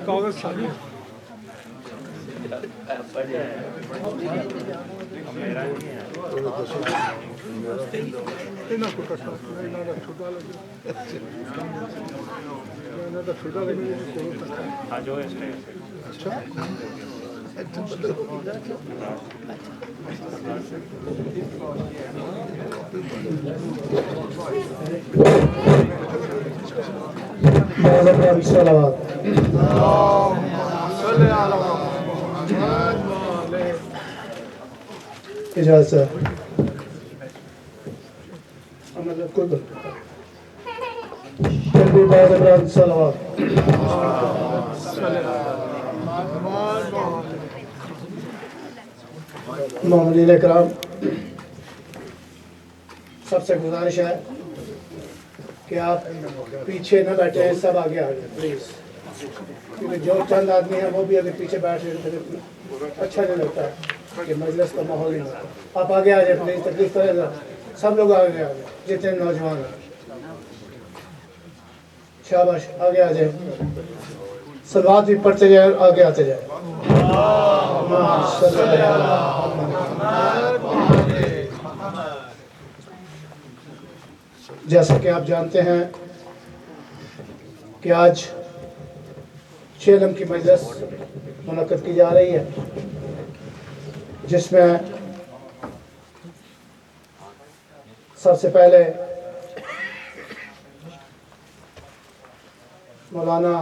کاغذ سامنے اجازت معمولین کرام، سب سے گزارش ہے کہ آپ پیچھے نہ بیٹھے ہیں، سب آگے آ جائیں پلیز، کیونکہ جو چند آدمی ہیں وہ بھی اگر پیچھے بیٹھ رہے ہیں اچھا نہیں لگتا ہے کہ مجلس کا ماحول نہیں ہوتا. آپ آگے آ جائیں پلیز، تکلیف کرے گا. سب لوگ آگے آ جائیں جتنے نوجوان ہیں. شاباش، آگے آ جائیں. صلوات بھی پڑھتے جائیں اور آگے آتے جائیں. جیسا کہ آپ جانتے ہیں کہ آج چیلم کی مجلس منعقد کی جا رہی ہے، جس میں سب سے پہلے مولانا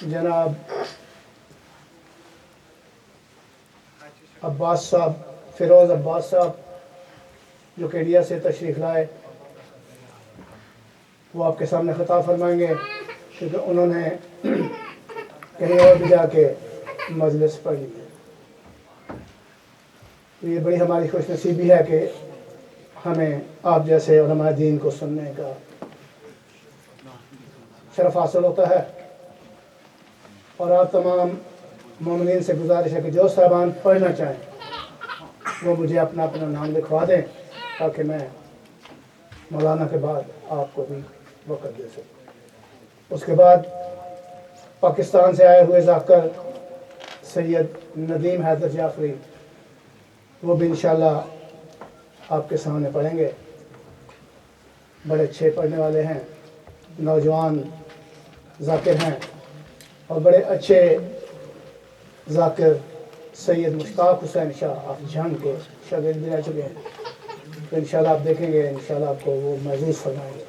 جناب عباس صاحب، فیروز عباس صاحب، جو کہ انڈیا سے تشریف لائے، وہ آپ کے سامنے خطاب فرمائیں گے، کیونکہ انہوں نے کہیں اور بھی جا کے مجلس پڑھی ہے. یہ بڑی ہماری خوش نصیبی ہے کہ ہمیں آپ جیسے علماء دین کو سننے کا شرف حاصل ہوتا ہے. اور آپ تمام مومنین سے گزارش ہے کہ جو صاحبان پڑھنا چاہیں وہ مجھے اپنا نام لکھوا دیں، تاکہ میں مولانا کے بعد آپ کو بھی وقت دے سکوں. اس کے بعد پاکستان سے آئے ہوئے ذاکر سید ندیم حیدر جعفری، وہ بھی انشاءاللہ آپ کے سامنے پڑھیں گے. بڑے اچھے پڑھنے والے ہیں، نوجوان ذاکر ہیں، اور بڑے اچھے ذاکر سید مشتاق حسین شاہ افجان کے شاگرد بھی رہ چکے ہیں. تو انشاءاللہ آپ دیکھیں گے، انشاءاللہ آپ کو وہ محظوظ فرمائیں گے.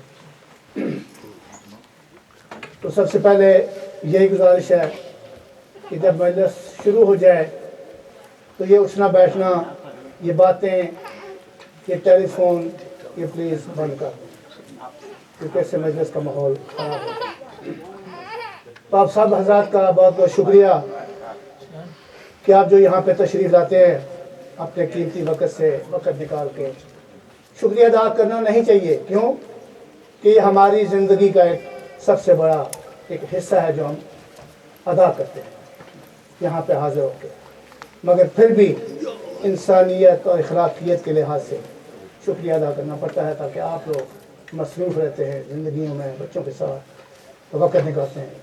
تو سب سے پہلے یہی گزارش ہے کہ جب مجلس شروع ہو جائے تو یہ اٹھنا بیٹھنا، یہ باتیں، یہ ٹیلی فون، یہ پلیز بند کر دیں، کیونکہ اس سے مجلس کا ماحول خراب ہوتا ہے. تو آپ سب حضرات کا بہت بہت شکریہ کہ آپ جو یہاں پہ تشریف لاتے ہیں اپنے قیمتی وقت سے وقت نکال کے. شکریہ ادا کرنا نہیں چاہیے، کیوں کہ یہ ہماری زندگی کا ایک سب سے بڑا ایک حصہ ہے جو ہم ادا کرتے ہیں یہاں پہ حاضر ہو کے. مگر پھر بھی انسانیت اور اخلاقیت کے لحاظ سے شکریہ ادا کرنا پڑتا ہے، تاکہ آپ لوگ مصروف رہتے ہیں زندگیوں میں، بچوں کے ساتھ وقت نکالتے ہیں.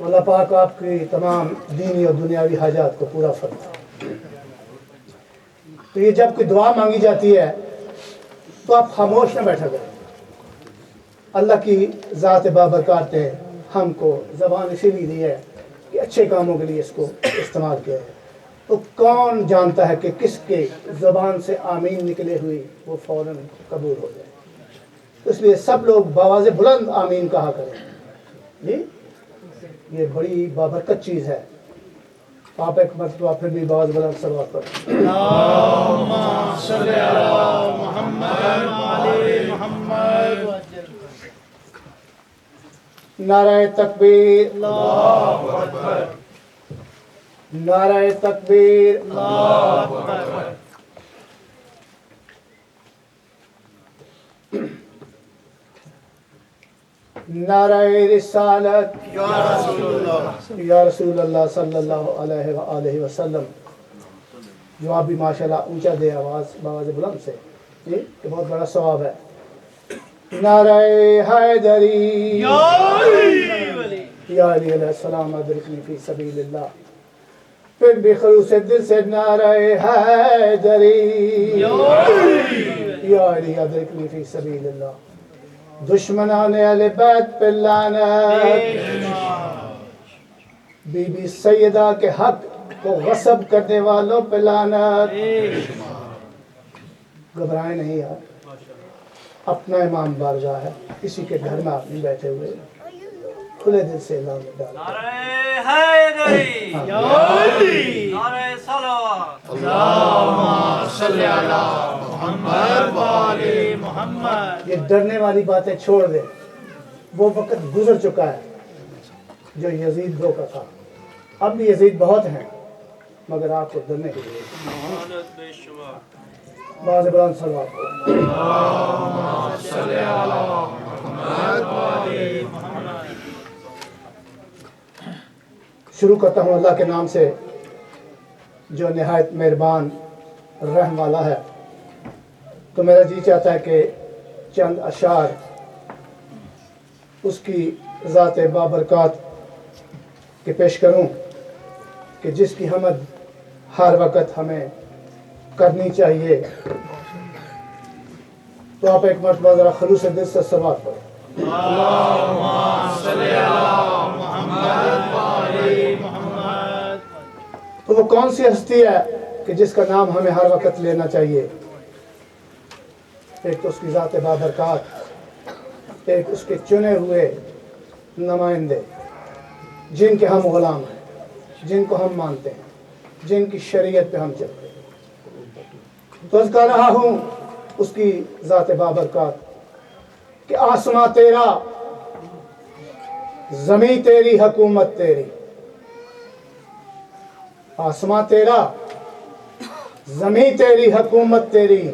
اللہ پاک آپ کی تمام دینی اور دنیاوی حاجات کو پورا فرمائے. تو یہ جب کوئی دعا مانگی جاتی ہے تو آپ خاموش نہ بیٹھا کریں. اللہ کی ذات بابرکات ہے، ہم کو زبان اسی لیے دی ہے کہ اچھے کاموں کے لیے اس کو استعمال کیا ہے. تو کون جانتا ہے کہ کس کے زبان سے آمین نکلے ہوئی وہ فوراً قبول ہو جائے. اس لیے سب لوگ بآواز بلند آمین کہا کریں. جی یہ بڑی بابرکت چیز ہے. آپ ایک مرتبہ پھر بھی بآواز بلند صلوات پڑھیں. اللہم صلی علی محمد وعلی محمد. نعرہ تکبیر، اللہ اکبر. نعرہ تکبیر، اللہ اکبر. نعرہ رسالت یا رسول اللہ صلی اللہ علیہ وآلہ وسلم. جو آپ بھی ماشاءاللہ اونچا دے آواز بآواز بلند سے، یہ بہت بڑا ثواب ہے. نعرہ حیدری یا علی علیہ السلام ادرکنی فی سبیل اللہ. پھر بھی خلوص دل سے نعرہ حیدری یا علی ادرکنی فی سبیل اللہ. دشمنان اہل بیت پہ لعنت. بی بی سیدہ کے حق کو غصب کرنے والوں پہ لعنت. گھبرائیں نہیں یار، اپنا امام بارگاہ ہے، کسی کے گھر میں آپ نہیں بیٹھے ہوئے، کھلے دل سے اللہ میں ڈال. نعرہ حیدری یا علی، نعرہ صلوات، اللہم صلی علی محمد و آل محمد. یہ ڈرنے والی باتیں چھوڑ دیں، وہ وقت گزر چکا ہے جو یزید دو کا تھا. اب بھی یزید بہت ہیں مگر آپ کو ڈرنے کی ضرورت ہے. محمد بے شمار. باز بلند صلوات. اللہم صلی علی محمد و آل محمد. شروع کرتا ہوں اللہ کے نام سے جو نہایت مہربان رحم والا ہے. تو میرا جی چاہتا ہے کہ چند اشعار اس کی ذات بابرکات کے پیش کروں کہ جس کی حمد ہر وقت ہمیں کرنی چاہیے. تو آپ ایک مرتبہ ذرا خلوص دل سے صلوات پڑھیں. اللہم صلی علی محمد و آل محمد. تو وہ کون سی ہستی ہے کہ جس کا نام ہمیں ہر وقت لینا چاہیے؟ ایک تو اس کی ذات بابرکات، ایک اس کے چنے ہوئے نمائندے جن کے ہم غلام ہیں، جن کو ہم مانتے ہیں، جن کی شریعت پہ ہم چلتے ہیں. تو عرض کر رہا ہوں اس کی ذات بابرکات کہ آسماں تیرا، زمیں تیری، حکومت تیری. آسماں تیرا، زمیں تیری، حکومت تیری،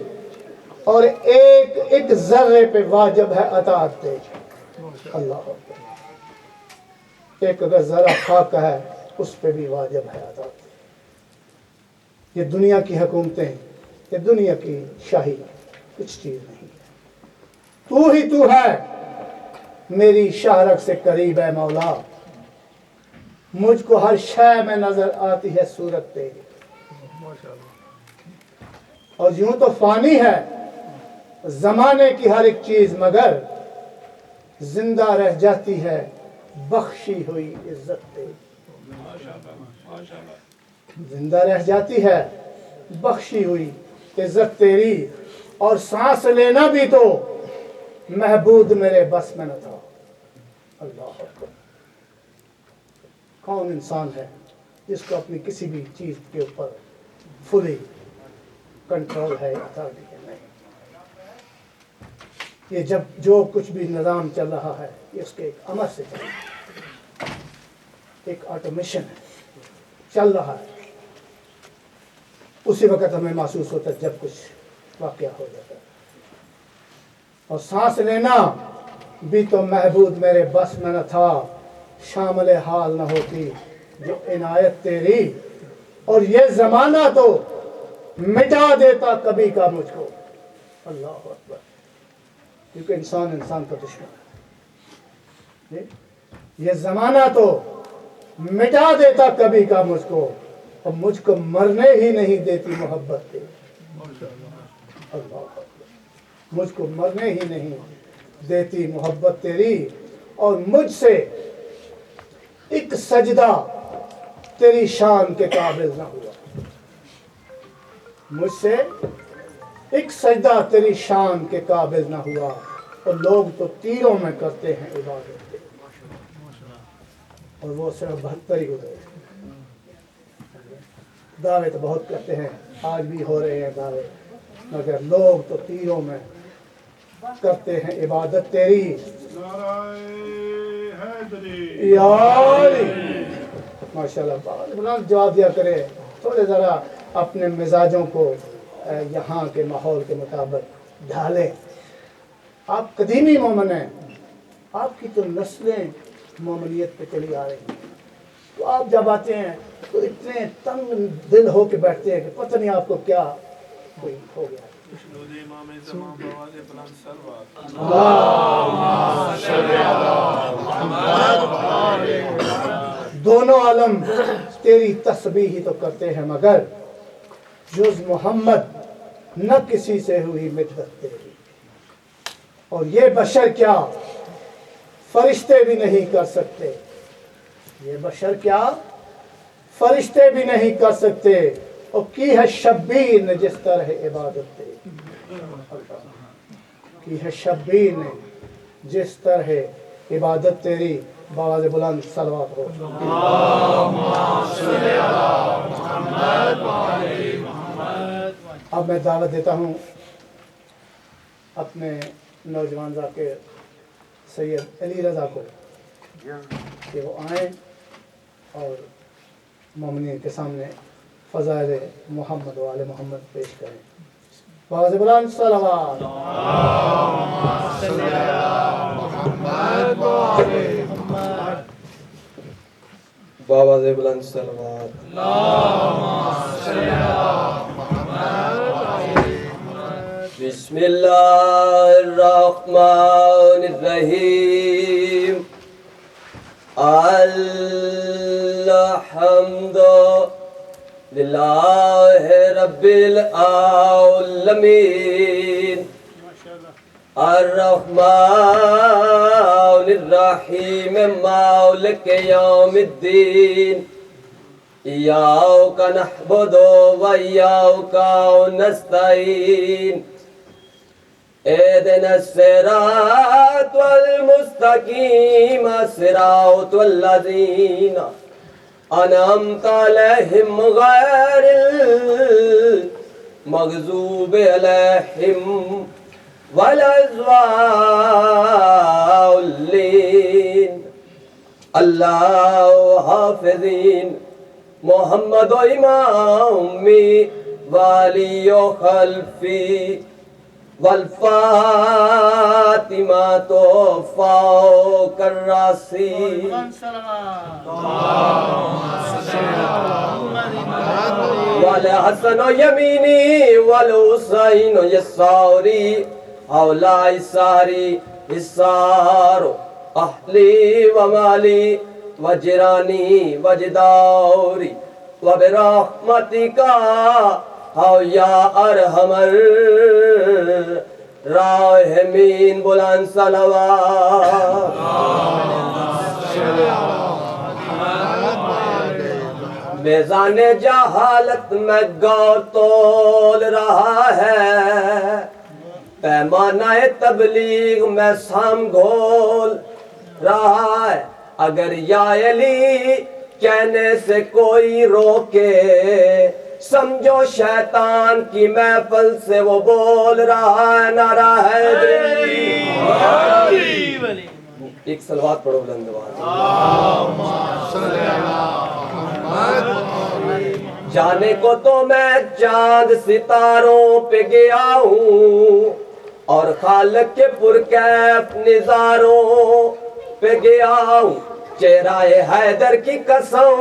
اور ایک ایک ذرے پہ واجب ہے اطاعت تیری. اللہ اکبر. ایک اگر ذرہ خاک کا ہے اس پہ بھی واجب ہے اطاعت. یہ دنیا کی حکومتیں، یہ دنیا کی شاہی کچھ چیز نہیں ہے. تو ہی تو ہے میری شہرک سے قریب ہے مولا. مجھ کو ہر شے میں نظر آتی ہے صورت تیری. اور یوں تو فانی ہے زمانے کی ہر ایک چیز مگر زندہ رہ جاتی ہے بخشی ہوئی عزت تیری. زندہ رہ جاتی ہے بخشی ہوئی عزت تیری. اور سانس لینا بھی تو محبود میرے بس میں نہ تھا. اللہ اکبر. کون انسان ہے جس کو اپنی کسی بھی چیز کے اوپر فلی کنٹرول ہے، اتھارٹی ہے؟ نہیں. یہ جب جو کچھ بھی نظام چل رہا ہے یہ اس کے ایک امر سے چل رہا ہے، ایک آٹومیشن ہے، چل رہا ہے. اسی وقت ہمیں محسوس ہوتا ہے جب کچھ واقعہ ہو جاتا ہے. اور سانس لینا بھی تو محبود میرے بس میں نہ تھا. شامل حال نہ ہوتی جو عنایت تیری. اور یہ زمانہ تو مٹا دیتا کبھی کا مجھ کو. اللہ اکبر. کیونکہ انسان انسان کا دشمن ہے. یہ زمانہ تو مٹا دیتا کبھی کا مجھ کو، اور مجھ کو مرنے ہی نہیں دیتی محبت تیری. اللہ اکبر. مجھ کو مرنے ہی نہیں دیتی محبت تیری. اور مجھ سے ایک سجدہ تیری شان کے قابل نہ ہوا. مجھ سے ایک سجدہ تیری شان کے قابل نہ ہوا. اور لوگ تو تیروں میں کرتے ہیں عبادت اور وہ صرف 72 ہی گزرے. دعوے تو بہت کرتے ہیں، آج بھی ہو رہے ہیں دعوے، مگر لوگ تو تیروں میں کرتے ہیں عبادت تیری. یا علی. ماشاءاللہ. بلند جواب دیا کرے. تھوڑے ذرا اپنے مزاجوں کو یہاں کے ماحول کے مطابق ڈھالیں. آپ قدیمی مومن ہیں، آپ کی تو نسلیں مومنیت پہ چلی آ رہی ہیں. تو آپ جب آتے ہیں تو اتنے تنگ دل ہو کے بیٹھتے ہیں کہ پتہ نہیں آپ کو کیا کوئی ہو گیا. امام زمان بواز بلند صلوات. اللہم صلی علی محمد و آل عالم تیری تسبیح ہی تو کرتے ہیں، مگر جز محمد نہ کسی سے ہوئی مدحت تیری۔ اور یہ بشر کیا فرشتے بھی نہیں کر سکتے، یہ بشر کیا فرشتے بھی نہیں کر سکتے، اور کی ہے شبیر نے جس طرح عبادت تیری، کی ہے شبیر نے جس طرح عبادت تیری۔ باواز بلند صلوات ہو۔ اب میں دعوت دیتا ہوں اپنے نوجوان ذاکر سید علی رضا کو کہ وہ آئیں اور مومنین کے سامنے فضائل محمد و آل محمد پیش کریں۔ باواز بلند صلوات۔ باواز بلند صلوات۔ بسم اللہ الرحمن الرحیم۔ الحمد للہ رب العالمین، الرحمن الرحیم، مالک یوم الدین، ایاک نعبد و ایاک نستعین، اہدنا الصراط المستقیم، صراط الذین انعمت علیہم غیر المغضوب علیہم ولا الضالین۔ اللہ حافظین محمد و امامی والی و خلفی والفاطمہ تو فوق الراسی، والحسن یمینی والحسین یساری، اولائی ساری اسار اہلی و مالی و جرانی و جدوری و برحمتک او یا ارحم الراحمین۔ بلند صلوات۔ میزان جہالت میں گور تول رہا ہے، پیمانہ تبلیغ میں سام گھول رہا ہے، اگر یا علی کہنے سے کوئی روکے، سمجھو شیطان کی محفل سے وہ بول رہا ہے، نعرہ حیدری۔ ایک صلوات پڑھو بلند آواز۔ جانے کو تو میں چاند ستاروں پہ گیا ہوں، اور خالق کے پرکیف نظاروں پہ گیا ہوں، چہرہ حیدر کی قسم،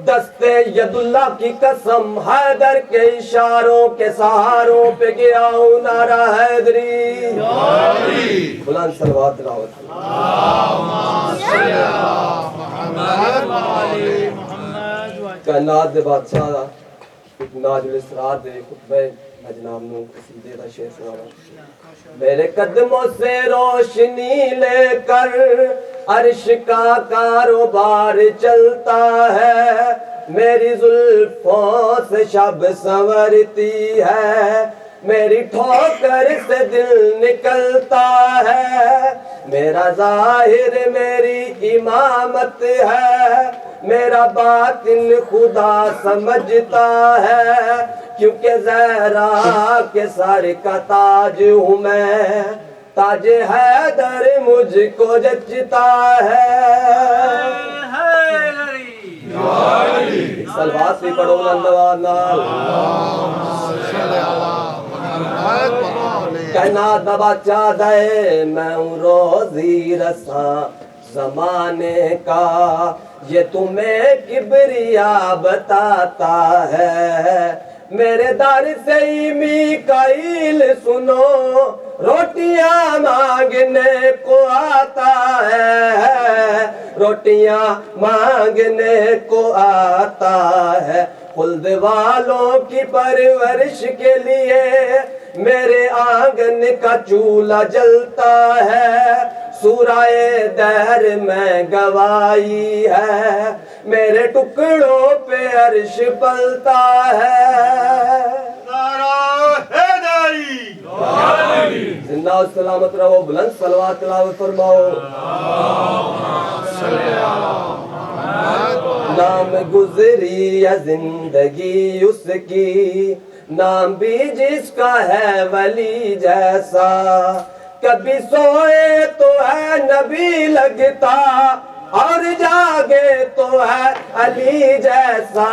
دستے ید اللہ کی قسم، حیدر کے اشاروں کے سہاروں پہ گیا ہوں، نعرہ حیدری۔ بلند صلوات تلاوت۔ کائنات دے بادشاہ دا ایک ناج الاسرار دے خطبہ میں جناب نو قصیدے دا شعر سناواں۔ میرے قدموں سے روشنی لے کر عرش کا کاروبار چلتا ہے، میری زلفوں سے شب سنورتی ہے، میری ٹھوکر سے دل نکلتا ہے، میرا ظاہر میری امامت ہے، میرا باطن خدا سمجھتا ہے، کیونکہ زہرا کے سر کا تاج ہوں میں، تاج حیدر مجھ کو جچتا ہے۔ صلوات بھی پڑھو بلند نال۔ کائنات دا بادشاہ دے میں ہوں روزی رساں زمانے کا، یہ تمہیں کبریا بتاتا ہے، میرے در سے ہی میکائیل سنو روٹیاں مانگنے کو آتا ہے، روٹیاں مانگنے کو آتا ہے خلد والوں کی پرورش کے لیے میرے آنگن کا چولہا جلتا ہے سورہ دہر میں گواہی ہے میرے ٹکڑوں پہ عرش پلتا ہے زندہ و سلامت رہو بلند صلوات تلاوت فرماؤ نام گزری یا زندگی اس کی نام بھی جس کا ہے ولی جیسا کبھی سوئے تو ہے نبی لگتا اور جاگے تو ہے علی جیسا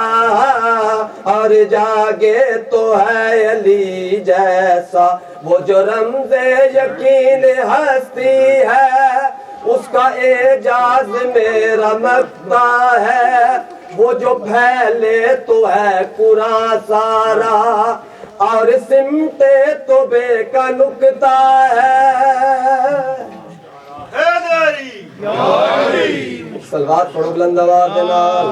اور جاگے تو ہے علی جیسا وہ جو رمز یقین ہستی ہے اس کا اعجاز میرا مقتا ہے وہ جو پھیلے تو ہے قرآن سارا اور سمٹے تو بے کا نکتا ہے سلوات پڑھو بلند آواز کے نال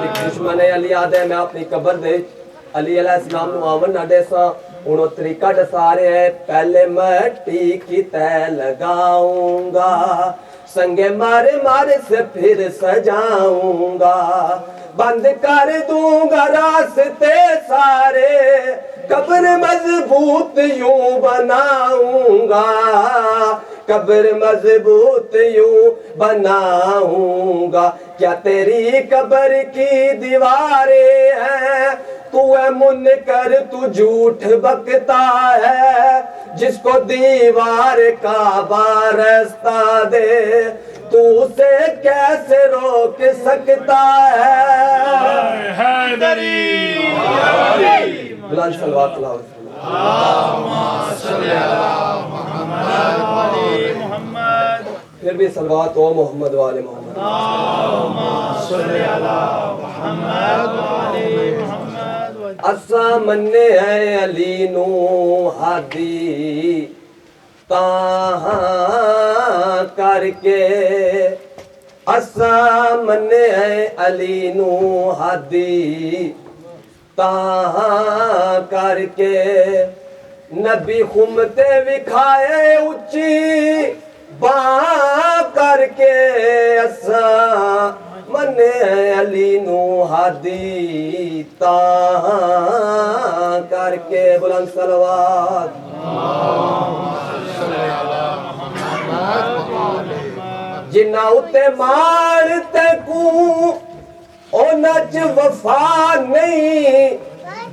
ایک دشمن علی آدھے میں اپنی قبر دے علی علیہ السلام نو آمن نہ دیسا انہوں طریقہ ڈسا رہے ہیں پہلے مٹی کی تہ لگاؤں گا سنگے مارے مارے سے پھر سجاؤں گا بند کر دوں گا راستے سارے قبر مضبوط یوں بناؤں گا قبر مضبوط یوں بناؤں گا کیا تیری قبر کی دیواریں ہیں تو ہے منکر تو جھوٹ بکتا ہے جس کو دیوار کا رستہ دے تو اسے کیسے روک سکتا ہے بلند صلوات پھر بھی صلوات او محمد والے محمد اساں مننے ہیں علی نو ہادی تاہاں کر کے اساں مننے ہیں علی نو ہادی تاہاں کر کے نبی خمتے وکھائے اچھی باں کر کے اساں منے علی نو ہادی تاہاں کر کے بلند صلوات جنہ اتے مارتے کو او نچ وفا نہیں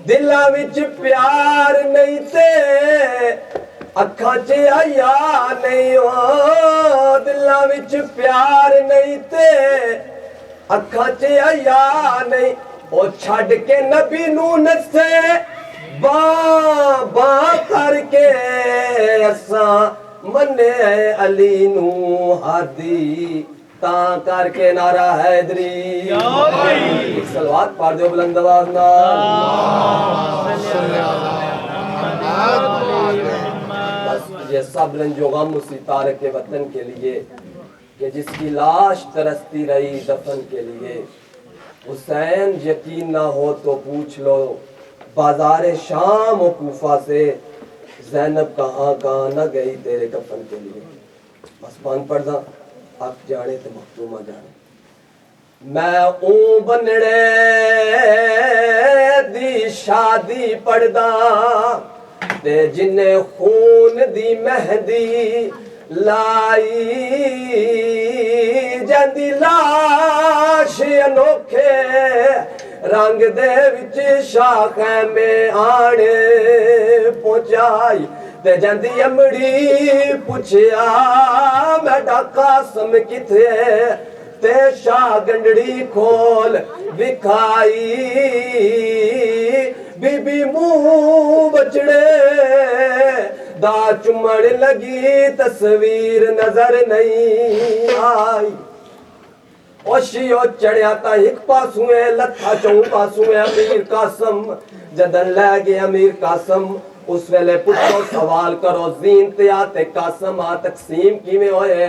دلاں وچ پیار نہیں تے اکھاں چ حیا نہیں دلاں وچ پیار نہیں تے اکھاں چ حیا نہیں او چھڈ کے نبی نو نسے باں باں کر کے اساں منے علی نو ہادی تاں کر کے نعرہ حیدری صلوات پڑھ دیو بلند آواز بس یہ سب رنج و غم اسی تارک وطن کے لیے کہ جس کی لاش ترستی رہی دفن کے لیے حسین یقین نہ ہو تو پوچھ لو بازار شام و کوفہ سے زینب کہاں کہاں نہ گئی تیرے کفن کے لیے بس پان پڑھ دا آپ جانے تے مختومہ جانے میں اون بنڑے دی شادی پڑھ دا تے جن خون دی مہندی لائی جاندی لاش انوکھے رنگ دے وچ شاخیں میں آنے پہنچائی تے جاندی امڑی پوچھیا میڈا قاسم کتھے تے شاہ گنڈڑی کھول وکھائی بی بی منہ بچڑے دا چمڑ لگی تصویر نظر نہیں آئی اوشیو چڑھیا تا ایک پاسوں ہے لتھا چون پاسوں ہے امیر قاسم جدن لے گئے امیر قاسم اس ویلے پوچھو سوال کرو زینتیا تے قاسمہ تقسیم کیویں ہوئے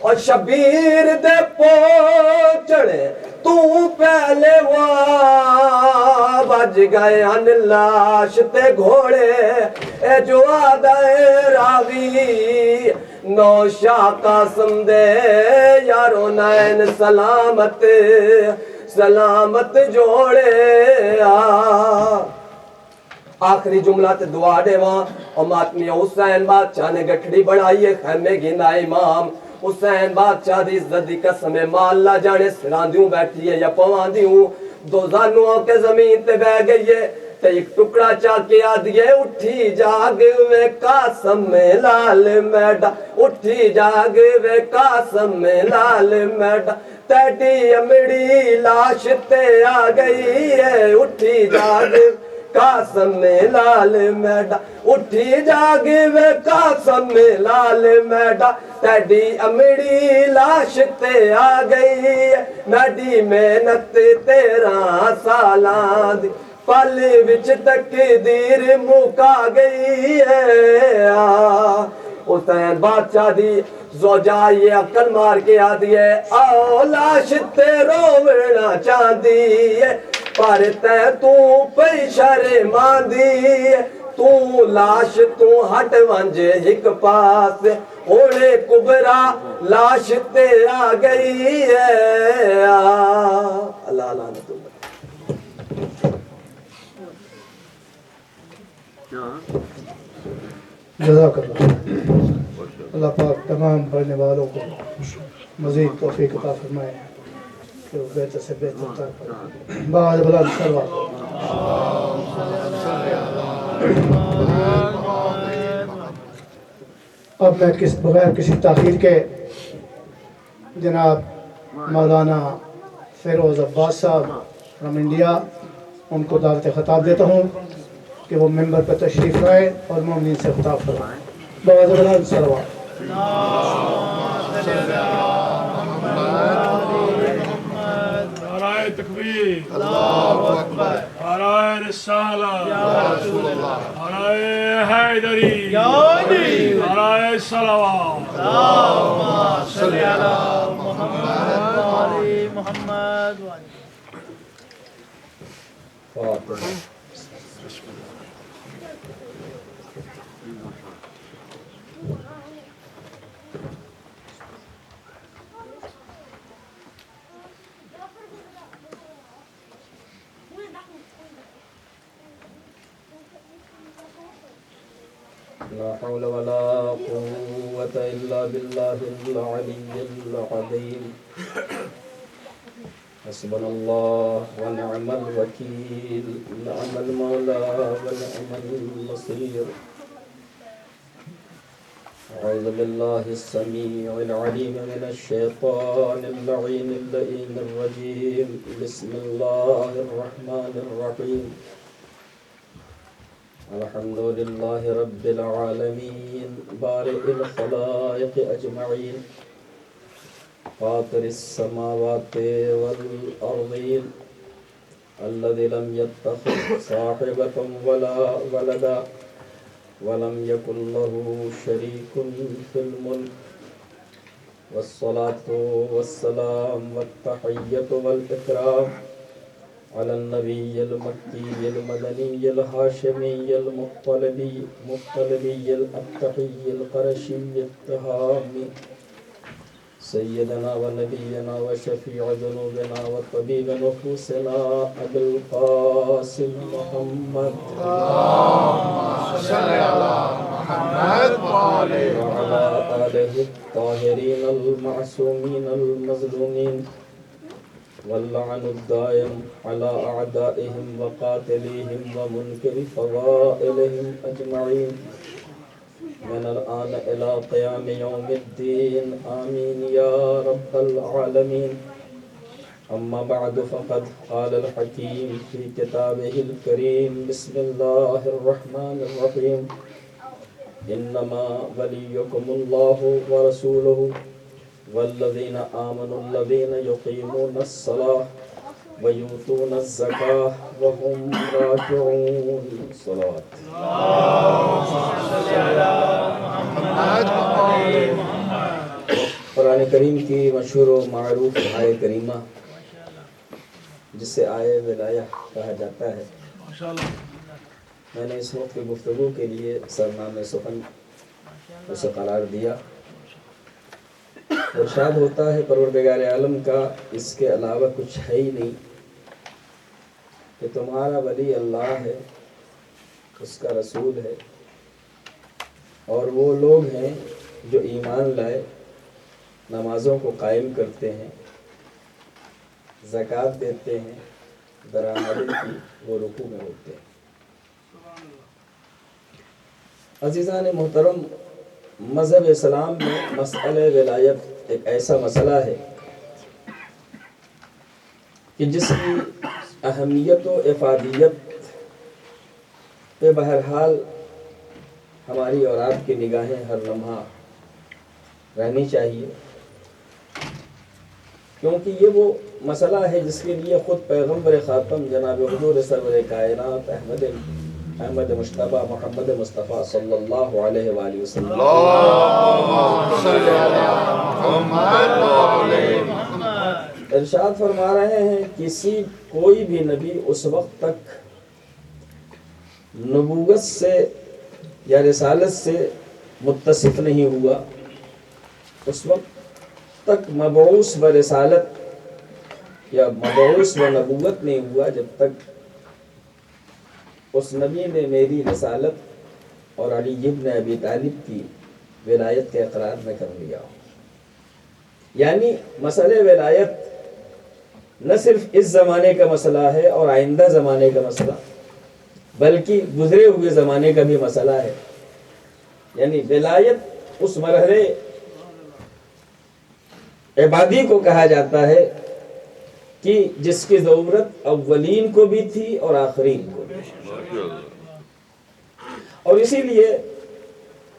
اور شبیر دے پوچھڑے تو پہلے وا بج گئے ان لاش تے گھوڑے اے جو آدھے راوی نوشا قاسم دے یارو نین سلامت سلامت جوڑے آخری جملہ تے دعا دے وہاں اور ماتمی حسین بادشاہ نے گٹھڑی بڑھائیے خیمے گھنا امام حسین بادشاہ دی عزت دی قسم ماں اللہ جانے سران دیوں بیٹھی ہے یا پوان دیوں دو زانوں کے زمین تے بہ گئی ہے تے ایک ٹکڑا چاکے آدھئے اٹھی جاگ وے قاسم لال میڈا اٹھی جاگ وے قاسم لال میڈا تیڈی امڑی لاش تے آ گئی ہے اٹھی جاگ قاسم لال میڈا اٹھی جاگ وے قاسم لال میڈا تیڈی امڑی لاش تے آ گئی ہے میڈی محنت 13 سالاں دی پل وچ تقدیر مکا گئی ہے حسین بادشاہ دی زوجہ یہ عقل مار کے آدھی ہے آؤ لاش تے رونا چاندی ہے پر تے تو پئی شرمان دی ہے تو لاش تو ہٹ ونجے ایک پاس اوڑے کبرا لاش تے آ گئی ہے اللہ لعنت اللہ جزاک اللہ اللہ پاک تمام پڑھنے والوں کو مزید توفیق عطا فرمائے کہ وہ بہتر سے بہتر تر پڑھیں بعد بلند سلوات اب میں بغیر کسی تاخیر کے جناب مولانا فیروز عباس صاحب فرام انڈیا ان کو دعوت خطاب دیتا ہوں کہ وہ ممبر پر تشریف لائے اور مومنین سے خطاب فرمائیں بعد بلند سلوات نعرہ تکبیر اللہ اکبر نعرہ رسالہ یا رسول اللہ نعرہ حیدری یا علی نعرہ صلوات اللہم صلی علی محمد و علی محمد فاتحہ لا حول ولا قوة إلا بالله العلي العظيم حسبنا الله ونعم الوكيل نعم المولى ونعم النصير أعوذ بالله السميع العليم من الشيطان اللعين اللئيم الرجيم بسم الله الرحمن الرحيم الحمد لله رب العالمين بارئ الخلائق أجمعين فاطر السماوات والأرضين الذي لم يتخذ صاحبة ولا ولدا ولم يكن له شريك في الملك والصلاة والسلام والتحية والإكرام على النبي المكي المدني الهاشمي المطلبي الأبتحي القرشي التهامي سيدنا ونبينا وشفيع ذنوبنا وطبيب نفوسنا أبي القاسم محمد اللهم صل على محمد وعلى آله الطاهرين المعصومين المظلومين واللعن الدائم على أعدائهم وقاتليهم ومنكر فضائلهم أجمعين من الآن إلى قيام يوم الدين آمين يا رب العالمين أما بعد فقد قال الحكيم في كتابه الكريم بسم الله الرحمن الرحيم إنما وليكم الله ورسوله والذين آمنوا الذين يقيمون الصلاة وَيُؤْتُونَ الزَّكَاةَ وَهُمْ رَاكِعُونَ صلوات قرآن کریم کی مشہور و معروف آیہ کریمہ جسے آیہ ولایہ کہا جاتا ہے، میں نے اس وقت کی گفتگو کے لیے سرنامہ سخن اسے قرار دیا۔ ارشاد ہوتا ہے پروردگار عالم کا اس کے علاوہ کچھ ہے ہی نہیں، کہ تمہارا ولی اللہ ہے، اس کا رسول ہے، اور وہ لوگ ہیں جو ایمان لائے، نمازوں کو قائم کرتے ہیں، زکوٰۃ دیتے ہیں، درآمد کی وہ رکوع میں ہوتے ہیں۔ عزیزان محترم، مذہب اسلام میں مسئلہ ولایت ایک ایسا مسئلہ ہے کہ جس کی اہمیت و افادیت پہ بہرحال ہماری اور آپ کی نگاہیں ہر لمحہ رہنی چاہیے، کیونکہ یہ وہ مسئلہ ہے جس کے لیے خود پیغمبر خاتم جناب حضور سرور کائنات احمد مجتبیٰ محمد مصطفیٰ صلی اللہ علیہ وآلہ وسلم ارشاد فرما رہے ہیں، کوئی بھی نبی اس وقت تک نبوت سے یا رسالت سے متصف نہیں ہوا، اس وقت تک مبعوث و رسالت یا مبعوث و نبوت نہیں ہوا جب تک اس نبی نے میری رسالت اور علی ابن ابی طالب کی ولایت کا اقرار نہ کر لیا ہو۔ یعنی مسئلہ ولایت نہ صرف اس زمانے کا مسئلہ ہے اور آئندہ زمانے کا مسئلہ، بلکہ گزرے ہوئے زمانے کا بھی مسئلہ ہے۔ یعنی ولایت اس مرحلے عبادی کو کہا جاتا ہے کہ جس کی ضرورت اولین کو بھی تھی اور آخرین کو بھی۔ اور اسی لیے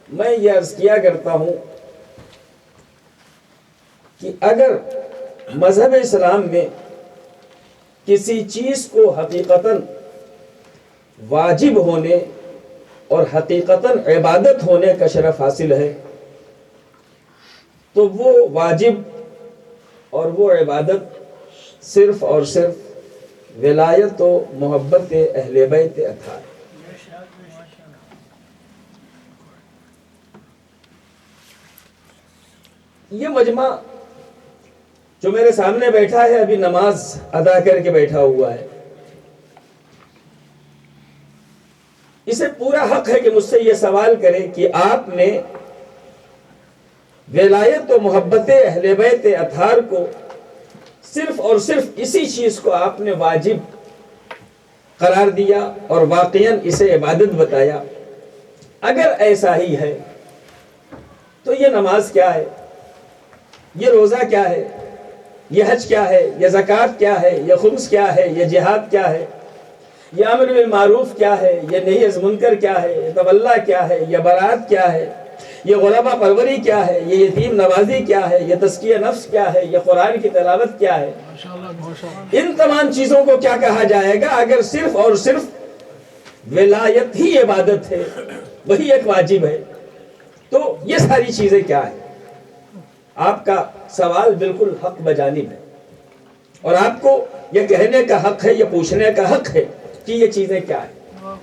میں یہ عرض کیا کرتا ہوں کہ اگر مذہب اسلام میں کسی چیز کو حقیقتاً واجب ہونے اور حقیقتاً عبادت ہونے کا شرف حاصل ہے تو وہ واجب اور وہ عبادت صرف اور صرف ولایت و محبت اہل بیت اطہار۔ یہ مجمع جو میرے سامنے بیٹھا ہے ابھی نماز ادا کر کے بیٹھا ہوا ہے، اسے پورا حق ہے کہ مجھ سے یہ سوال کرے کہ آپ نے ولایت و محبت اہل بیت اطہار کو صرف اور صرف اسی چیز کو آپ نے واجب قرار دیا اور واقعاً اسے عبادت بتایا؟ اگر ایسا ہی ہے تو یہ نماز کیا ہے، یہ روزہ کیا ہے، یہ حج کیا ہے، یہ زکوٰۃ کیا ہے، یہ خمس کیا ہے، یہ جہاد کیا ہے، یہ امر بالمعروف کیا ہے، یہ نہی از منکر کیا ہے، یہ تولا کیا ہے، یہ برات کیا ہے، یہ غربا پروری کیا ہے، یہ یتیم نوازی کیا ہے، یہ تزکیہ نفس کیا ہے، یہ قرآن کی تلاوت کیا ہے؟ ان تمام چیزوں کو کیا کہا جائے گا اگر صرف اور صرف ولایت ہی عبادت ہے، وہی ایک واجب ہے، تو یہ ساری چیزیں کیا ہیں؟ آپ کا سوال بالکل حق بجانب ہے اور آپ کو یہ کہنے کا حق ہے، یہ پوچھنے کا حق ہے کہ یہ چیزیں کیا ہیں۔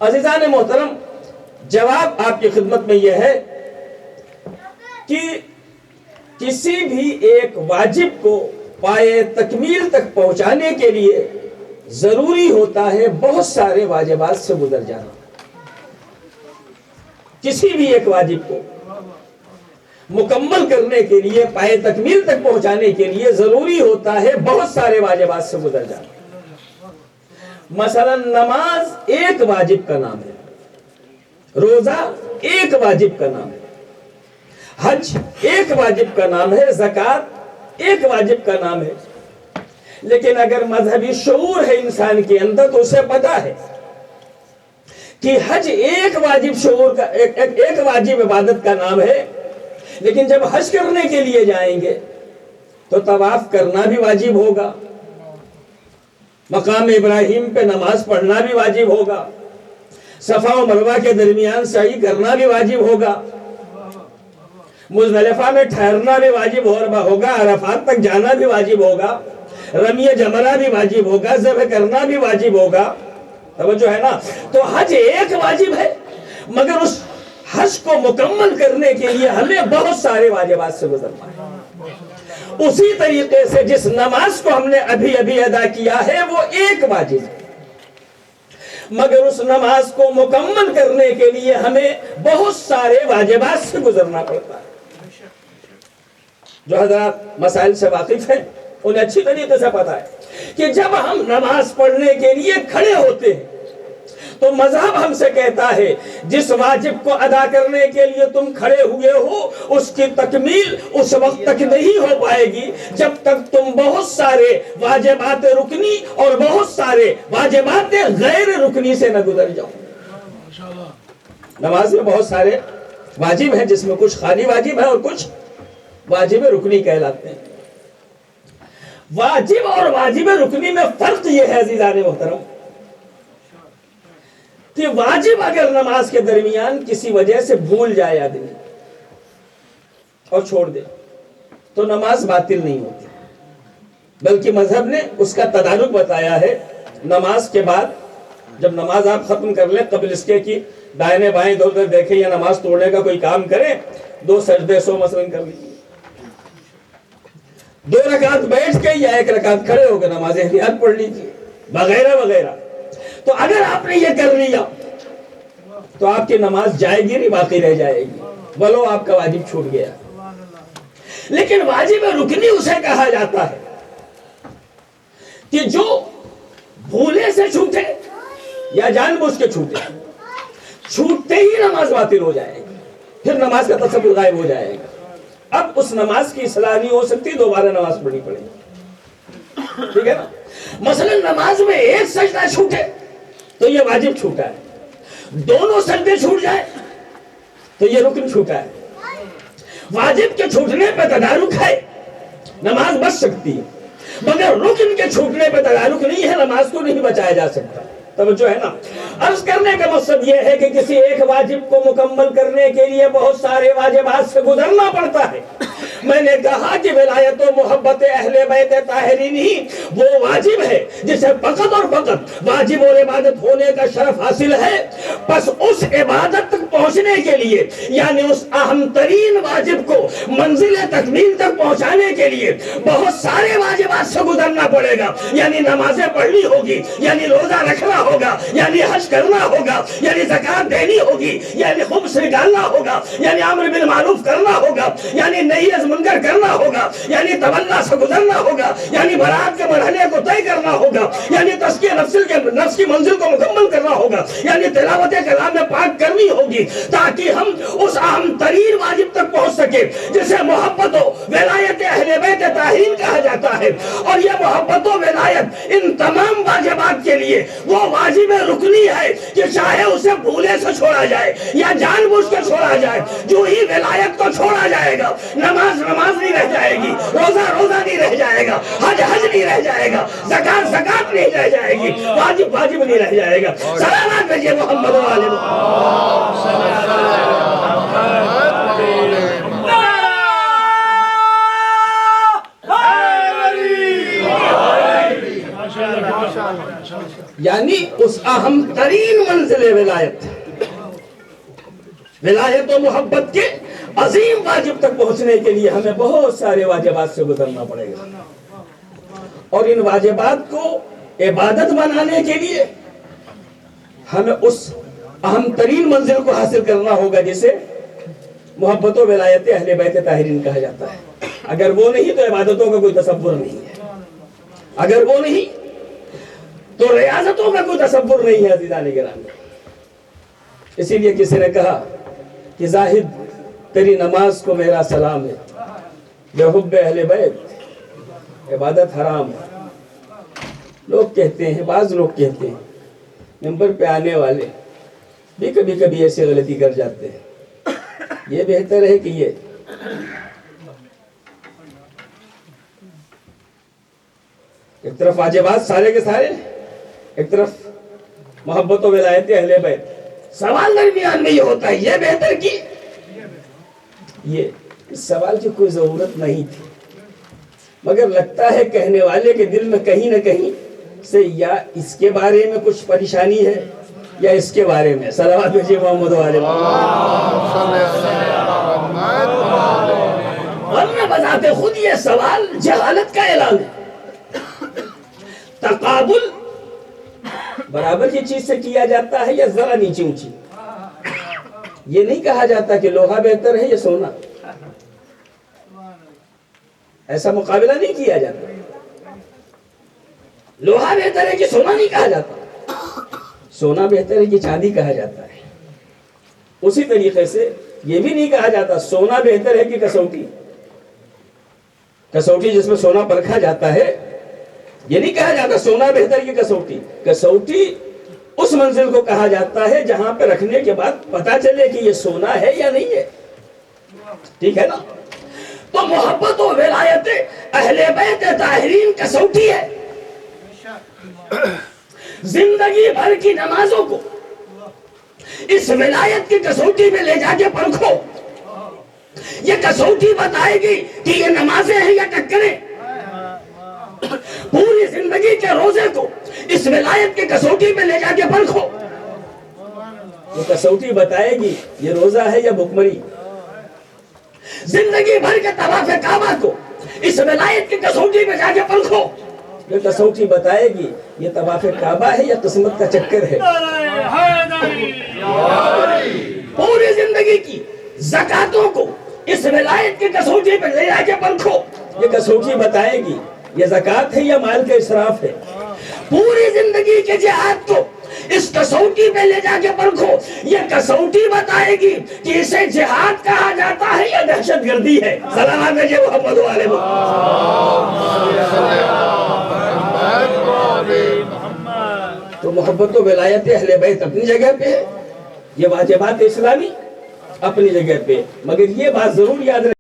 عزیزان محترم، جواب آپ کی خدمت میں یہ ہے کہ کسی بھی ایک واجب کو پائے تکمیل تک پہنچانے کے لیے ضروری ہوتا ہے بہت سارے واجبات سے گزر جانا۔ کسی بھی ایک واجب کو مکمل کرنے کے لیے، پائے تکمیل تک پہنچانے کے لیے ضروری ہوتا ہے بہت سارے واجبات سے گزر جانا۔ مثلا نماز ایک واجب کا نام ہے، روزہ ایک واجب کا نام ہے، حج ایک واجب کا نام ہے، زکوٰۃ ایک واجب کا نام ہے۔ لیکن اگر مذہبی شعور ہے انسان کے اندر تو اسے پتا ہے کہ حج ایک واجب شعور کا ایک واجب عبادت کا نام ہے، لیکن جب حج کرنے کے لیے جائیں گے تو طواف کرنا بھی واجب ہوگا، مقام ابراہیم پہ نماز پڑھنا بھی واجب ہوگا، صفا و مروہ کے درمیان سعی کرنا بھی واجب ہوگا، مزدلفہ میں ٹھہرنا بھی واجب ہوگا، عرفات تک جانا بھی واجب ہوگا، رمی جمرہ بھی واجب ہوگا، ذبح کرنا بھی واجب ہوگا، توجہ ہے نا؟ تو حج ایک واجب ہے، مگر اس حج کو مکمل کرنے کے لیے ہمیں بہت سارے واجبات سے گزرنا ہے۔ اسی طریقے سے جس نماز کو ہم نے ابھی ابھی ادا کیا ہے وہ ایک واجب ہے، مگر اس نماز کو مکمل کرنے کے لیے ہمیں بہت سارے واجبات سے گزرنا پڑتا ہے۔ جو حضرات مسائل سے واقف ہیں انہیں اچھی طریقے سے پتا ہے کہ جب ہم نماز پڑھنے کے لیے کھڑے ہوتے ہیں تو مذہب ہم سے کہتا ہے جس واجب کو ادا کرنے کے لیے تم کھڑے ہوئے ہو اس کی تکمیل اس وقت تک نہیں ہو پائے گی جب تک تم بہت سارے واجبات رکنی اور بہت سارے واجبات غیر رکنی سے نہ گزر جاؤ۔ نماز میں بہت سارے واجب ہیں جس میں کچھ خالی واجب ہے اور کچھ واجب رکنی کہلاتے ہیں۔ واجب اور واجب رکنی میں فرق یہ ہے عزیزان محترم کہ واجب اگر نماز کے درمیان کسی وجہ سے بھول جائے آدمی اور چھوڑ دے تو نماز باطل نہیں ہوتی، بلکہ مذہب نے اس کا تدارک بتایا ہے۔ نماز کے بعد جب نماز آپ ختم کر لیں قبل اس کے کہ دائیں بائیں ادھر ادھر دیکھیں یا نماز توڑنے کا کوئی کام کریں، 2 سجدے سو مثلا کر لیجیے، 2 رکعت بیٹھ کے یا 1 رکعت کھڑے ہو کے نماز احتیاط پڑھ لیجیے وغیرہ وغیرہ۔ تو اگر آپ نے یہ کر لیا تو آپ کی نماز جائے گی نہیں، باقی رہ جائے گی، بولو آپ کا واجب چھوٹ گیا۔ لیکن واجب رکنی اسے کہا جاتا ہے کہ جو بھولے سے چھوٹے یا جان بوجھ کے چھوٹتے ہی نماز باطل ہو جائے گی، پھر نماز کا تصور غائب ہو جائے گا، اب اس نماز کی اصلاح نہیں ہو سکتی، دوبارہ نماز پڑھنی پڑے گی، ٹھیک ہے نا؟ مثلا نماز میں 1 سجدہ چھوٹے تو یہ واجب چھوٹا ہے، 2 سجدے چھوٹ جائے تو یہ رکن چھوٹا ہے۔ واجب کے چھوٹنے پہ تدارک ہے، نماز بچ سکتی ہے، مگر رکن کے چھوٹنے پہ تدارک نہیں ہے، نماز کو نہیں بچایا جا سکتا۔ توجہ ہے نا؟ عرض کرنے کا مقصد یہ ہے کہ کسی ایک واجب کو مکمل کرنے کے لیے بہت سارے واجبات سے گزرنا پڑتا ہے۔ میں نے کہا کہ ولایت و محبت اہل بیت طاہرین ہی وہ واجب ہے جسے فقط اور فقط واجب اور عبادت ہونے کا شرف حاصل ہے، پس اس عبادت تک پہنچنے کے لیے یعنی اس اہم ترین واجب کو منزل تکمیل تک پہنچانے کے لیے بہت سارے واجبات سے گزرنا پڑے گا، یعنی نمازیں پڑھنی ہوگی، یعنی روزہ رکھنا ہوگا، یعنی حج کرنا ہوگا، یعنی زکات دینی ہوگی، یعنی خمس نکالنا ہوگا، یعنی امر بالمعروف کرنا ہوگا، یعنی نہی از منکر کرنا ہوگا، یعنی تولہ سے گزرنا ہوگا، یعنی برات کے مرحلے کو طے کرنا ہوگا، یعنی تزکیہ نفس کی منزل کو مکمل کرنا ہوگا، یعنی تلاوت کلام پاک کرنی ہوگی تاکہ ہم اس اہم ترین واجب تک پہنچ سکے جسے محبت و ولایت اہل بیت طاہرین کہا جاتا ہے۔ اور یہ محبت و ولایت ان تمام واجبات کے لیے وہ واجب رکنی ہے کہ چاہے اسے بھولے سے چھوڑا جائے یا جان بوجھ کے چھوڑا جائے، جو ہی ولایت کو چھوڑا جائے گا نماز نہیں رہ جائے گی، روزہ نہیں رہ جائے گا، حج نہیں رہ جائے گا، زکات نہیں رہ جائے گی، واجب نہیں رہ جائے گا۔ سلامات بھیجئے محمد و آل یعنی اس اہم ترین منزل ولایت و محبت کے عظیم واجب تک پہنچنے کے لیے ہمیں بہت سارے واجبات سے گزرنا پڑے گا، اور ان واجبات کو عبادت بنانے کے لیے ہمیں اس اہم ترین منزل کو حاصل کرنا ہوگا جسے محبت و ولایت اہل بیت طاہرین کہا جاتا ہے۔ اگر وہ نہیں تو عبادتوں کا کوئی تصور نہیں ہے، اگر وہ نہیں تو ریاضتوں کا کوئی تصور نہیں ہے عزیزان گرامی۔ اسی لیے کسی نے کہا کہ زاہد تیری نماز کو میرا سلام ہے، بے حب اہل بیت عبادت حرام ہے۔ لوگ کہتے ہیں، بعض لوگ کہتے ہیں، ممبر پہ آنے والے بھی کبھی کبھی ایسی غلطی کر جاتے ہیں، یہ بہتر ہے کہ ایک طرف واجبات سارے کے سارے، ایک طرف محبت و ولایت اہل بیت، سوال درمیان میں یہ ہوتا ہے یہ بہتر کی یہ، اس سوال کی کوئی ضرورت نہیں تھی، مگر لگتا ہے کہنے والے کے دل میں کہیں نہ کہیں سے یا اس کے بارے میں کچھ پریشانی ہے یا اس کے بارے میں۔ صلوات بھیجئے محمد و آل ورنہ بذات خود یہ سوال جہالت کا اعلان ہے۔ تقابل برابر کی چیز سے کیا جاتا ہے یا ذرا نیچے اونچی، یہ نہیں کہا جاتا کہ لوہا بہتر ہے یا سونا، ایسا مقابلہ نہیں کیا جاتا۔ لوہا بہتر ہے کہ سونا نہیں کہا جاتا، سونا بہتر ہے کہ چاندی کہا جاتا ہے۔ اسی طریقے سے یہ بھی نہیں کہا جاتا سونا بہتر ہے کہ کسوٹی، کسوٹی جس میں سونا پرکھا جاتا ہے، یہ نہیں کہا جاتا سونا بہتر کہ کسوٹی۔ کسوٹی اس منزل کو کہا جاتا ہے جہاں پہ رکھنے کے بعد پتا چلے کہ یہ سونا ہے یا نہیں ہے، ٹھیک ہے نا؟ تو محبت و ولایت اہل بیت طاہرین کسوٹی ہے۔ زندگی بھر کی نمازوں کو اس ولایت کی کسوٹی میں لے جا کے پرکھو، یہ کسوٹی بتائے گی کہ یہ نمازیں ہیں یا ٹکریں۔ پوری زندگی کے روزے کو اس ولایت کی کسوٹی میں لے جا کے پرکھو، یہ کسوٹی بتائے گی یہ روزہ ہے یا بھکمری۔ زندگی بھر کے طواف کعبہ کو اس ولایت کی کسوٹی میں جا کے پرکھو، یہ کسوٹی بتائے گی یہ طواف کعبہ ہے یا قسمت کا چکر ہے۔ پوری زندگی کی زکاتوں کو اس ولایت کی کسوٹی پہ لے جا کے پرکھو، یہ کسوٹی بتائے گی یہ زکات ہے یا مال کا اسراف ہے۔ پوری زندگی کے جہاد کو اس کسوٹی پہ لے جا کے پرکھو، یہ کسوٹی بتائے گی کہ اسے جہاد کہا جاتا ہے یا دہشت گردی ہے۔ سلام بھیجئے محمد و آل محمد۔ تو محبت و ولایت اہل بیت اپنی جگہ پہ ہے، یہ واجبات اسلامی اپنی جگہ پہ، مگر یہ بات ضرور یاد رکھیں